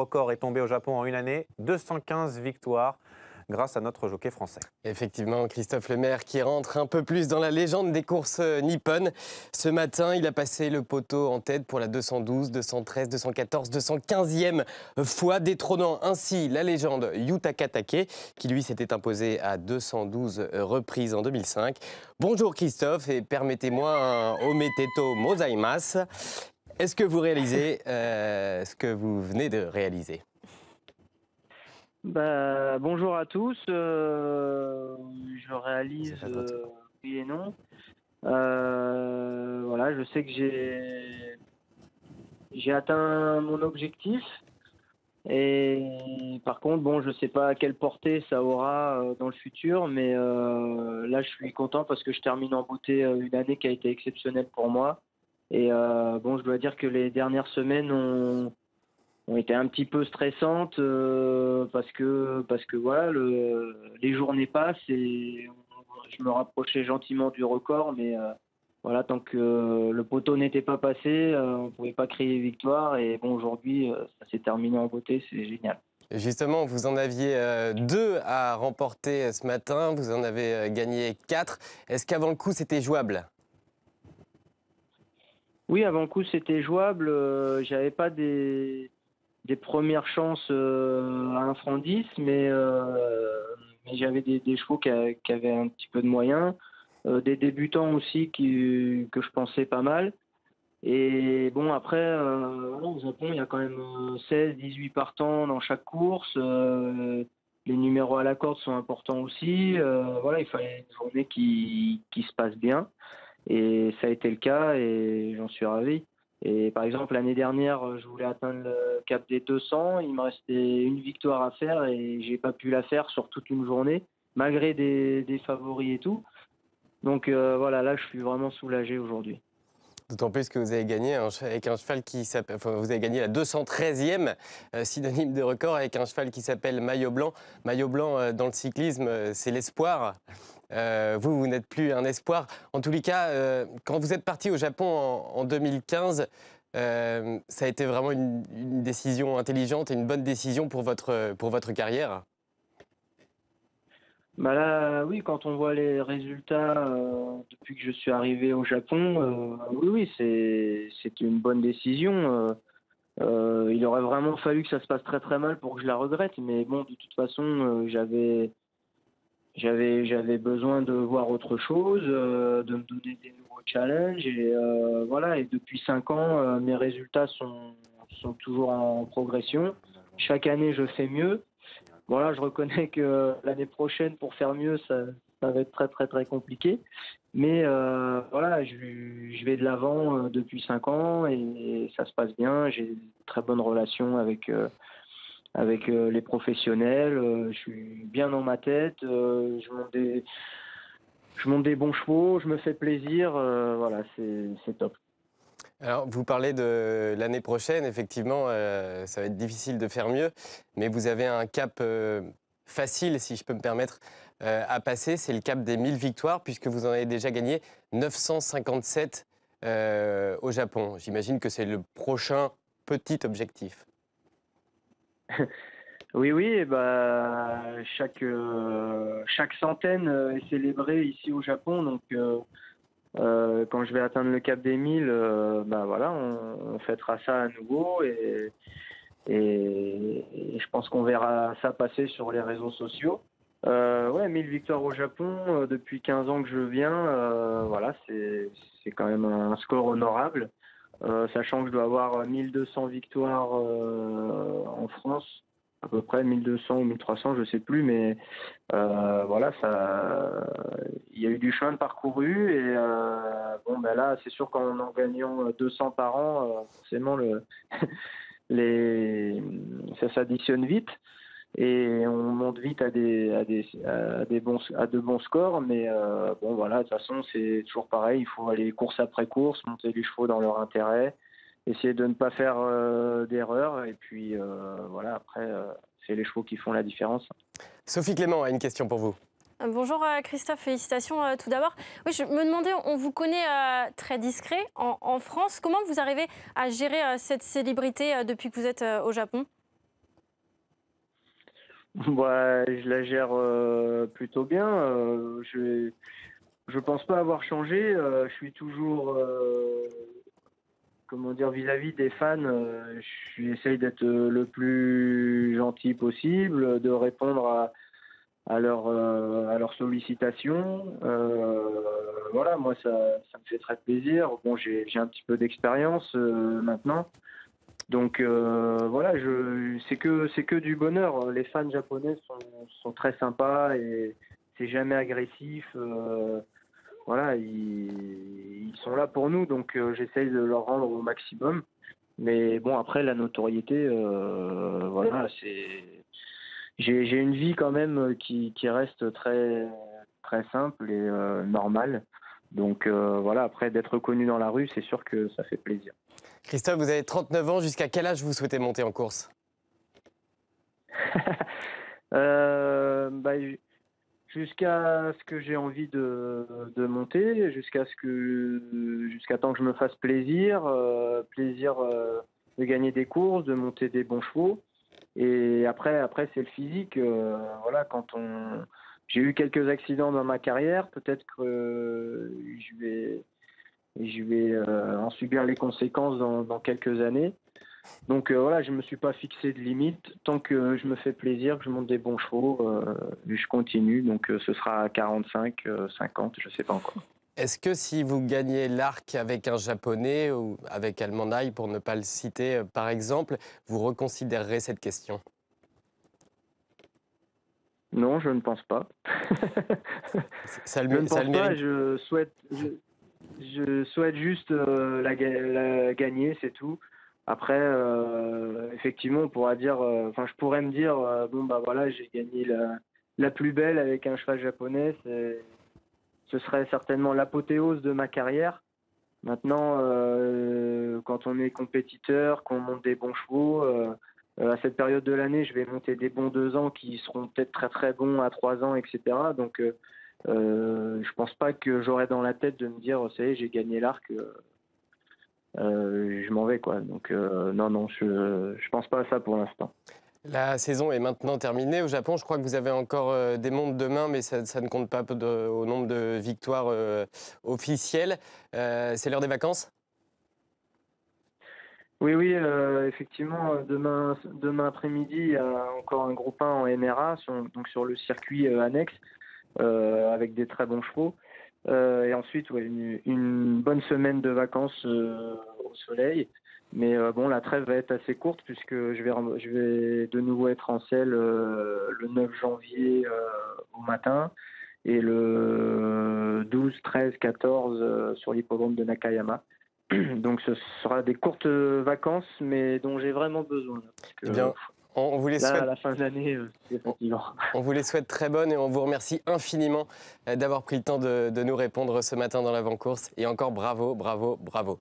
record est tombé au Japon en une année. 215 victoires grâce à notre jockey français. Effectivement, Christophe Lemaire qui rentre un peu plus dans la légende des courses nippones. Ce matin, il a passé le poteau en tête pour la 212, 213, 214, 215e fois, détrônant ainsi la légende Yutaka Take, qui lui s'était imposé à 212 reprises en 2005. Bonjour Christophe et permettez-moi un ometeto mozaimasu. Est-ce que vous réalisez ce que vous venez de réaliser ? Bonjour à tous. Je réalise oui et non. Voilà, je sais que j'ai atteint mon objectif. Et par contre, bon, je sais pas quelle portée ça aura dans le futur, mais là, je suis content parce que je termine en beauté une année qui a été exceptionnelle pour moi. Et bon, je dois dire que les dernières semaines ont été un petit peu stressantes parce que voilà, les journées passent et je me rapprochais gentiment du record, mais voilà, tant que le poteau n'était pas passé, on ne pouvait pas crier victoire. Et bon, aujourd'hui, ça s'est terminé en beauté, c'est génial. Justement, vous en aviez 2 à remporter ce matin, vous en avez gagné 4. Est-ce qu'avant le coup, c'était jouable ? Oui, avant le coup, c'était jouable. J'avais pas des premières chances à 1 franc 10, mais j'avais des chevaux qui avaient un petit peu de moyens, des débutants aussi que je pensais pas mal. Et bon, après, voilà, au Japon, il y a quand même 16, 18 partants dans chaque course. Les numéros à la corde sont importants aussi. Voilà, il fallait une journée qui se passe bien. Et ça a été le cas et j'en suis ravi. Et par exemple, l'année dernière, je voulais atteindre le cap des 200. Il me restait une victoire à faire et j'ai pas pu la faire sur toute une journée, malgré des favoris et tout. Donc voilà, là, je suis vraiment soulagé aujourd'hui. D'autant plus que vous avez gagné avec un cheval qui s'appelle, enfin, vous avez gagné la 213e, synonyme de record, avec un cheval qui s'appelle Maillot Blanc. Maillot Blanc, dans le cyclisme, c'est l'espoir. Vous n'êtes plus un espoir. En tous les cas, quand vous êtes parti au Japon en 2015, ça a été vraiment une décision intelligente et une bonne décision pour votre carrière. Là, oui, quand on voit les résultats depuis que je suis arrivé au Japon, oui, c'est une bonne décision. Il aurait vraiment fallu que ça se passe très très mal pour que je la regrette, mais bon, de toute façon, j'avais besoin de voir autre chose, de me donner des nouveaux challenges, et voilà. Et depuis 5 ans, mes résultats sont toujours en progression. Chaque année, je fais mieux. Voilà, je reconnais que l'année prochaine, pour faire mieux, ça va être très très très compliqué. Mais voilà, je vais de l'avant depuis 5 ans et ça se passe bien. J'ai une très bonne relation avec les professionnels. Je suis bien dans ma tête. Je monte des bons chevaux, je me fais plaisir. Voilà, c'est top. Alors, vous parlez de l'année prochaine, effectivement, ça va être difficile de faire mieux, mais vous avez un cap facile, si je peux me permettre, à passer, c'est le cap des 1000 victoires, puisque vous en avez déjà gagné 957 au Japon. J'imagine que c'est le prochain petit objectif. Oui, et chaque centaine est célébrée ici au Japon, donc quand je vais atteindre le cap des 1000, voilà, on fêtera ça à nouveau et je pense qu'on verra ça passer sur les réseaux sociaux. Ouais, 1000 victoires au Japon depuis 15 ans que je viens, voilà, c'est quand même un score honorable, sachant que je dois avoir 1200 victoires en France, à peu près 1200 ou 1300, je sais plus, mais voilà, il y a eu du chemin de parcouru et là, c'est sûr qu'en gagnant 200 par an, forcément ça s'additionne vite et on monte vite à de bons scores, mais bon voilà, de toute façon c'est toujours pareil, il faut aller course après course, monter les chevaux dans leur intérêt, essayer de ne pas faire d'erreurs et puis voilà, après c'est les chevaux qui font la différence. Sophie Clément a une question pour vous. Bonjour Christophe, félicitations tout d'abord. Oui, je me demandais, on vous connaît très discret en France. Comment vous arrivez à gérer cette célébrité depuis que vous êtes au Japon ? Bah, je la gère plutôt bien. Je pense pas avoir changé. Je suis toujours, comment dire, vis-à-vis des fans. J'essaye d'être le plus gentil possible, de répondre à leurs sollicitations. Voilà, moi ça me fait très plaisir. Bon, j'ai un petit peu d'expérience maintenant. Donc voilà, c'est que du bonheur. Les fans japonais sont très sympas et c'est jamais agressif. Voilà, ils sont là pour nous, donc j'essaye de leur rendre au maximum. Mais bon, après la notoriété, voilà, j'ai une vie quand même qui reste très très simple et normale. Donc voilà, après d'être connu dans la rue, c'est sûr que ça fait plaisir. Christophe, vous avez 39 ans. Jusqu'à quel âge vous souhaitez monter en course? Bah, jusqu'à ce que j'ai envie de monter, jusqu'à temps que je me fasse plaisir, de gagner des courses, de monter des bons chevaux. Et après c'est le physique. Voilà, j'ai eu quelques accidents dans ma carrière, peut-être que je vais en subir les conséquences dans quelques années. Donc voilà, je ne me suis pas fixé de limite. Tant que je me fais plaisir, que je monte des bons chevaux, je continue. Donc ce sera à 45, 50, je ne sais pas encore. Est-ce que si vous gagnez l'Arc avec un Japonais ou avec Almanai, pour ne pas le citer par exemple, vous reconsidérerez cette question? Non, je ne pense pas. Ça Je ne pense pas, mérite. je souhaite juste la gagner, c'est tout. Après, effectivement, on pourra dire, je pourrais me dire, bon bah voilà, j'ai gagné la plus belle avec un cheval japonais, ce serait certainement l'apothéose de ma carrière. Maintenant, quand on est compétiteur, qu'on monte des bons chevaux, à cette période de l'année, je vais monter des bons 2 ans qui seront peut-être très très bons à 3 ans, etc. Donc, je pense pas que j'aurais dans la tête de me dire, ça y est, j'ai gagné l'Arc, je m'en vais, quoi. Donc, non, je pense pas à ça pour l'instant. La saison est maintenant terminée au Japon. Je crois que vous avez encore des montes demain, mais ça ne compte pas au nombre de victoires officielles. C'est l'heure des vacances? Oui, effectivement, demain après-midi, il y a encore un groupe 1 en NRA, donc sur le circuit annexe, avec des très bons chevaux. Et ensuite, ouais, une bonne semaine de vacances au soleil. Mais bon, la trêve va être assez courte puisque je vais de nouveau être en selle le 9 janvier au matin et le 12, 13, 14 sur l'hippodrome de Nakayama. Donc ce sera des courtes vacances, mais dont j'ai vraiment besoin. Parce que, Bien, on vous les là, souhaite. à la fin de l'année, c'est fatigant. On vous les souhaite très bonnes et on vous remercie infiniment d'avoir pris le temps de nous répondre ce matin dans l'avant-course. Et encore bravo, bravo, bravo.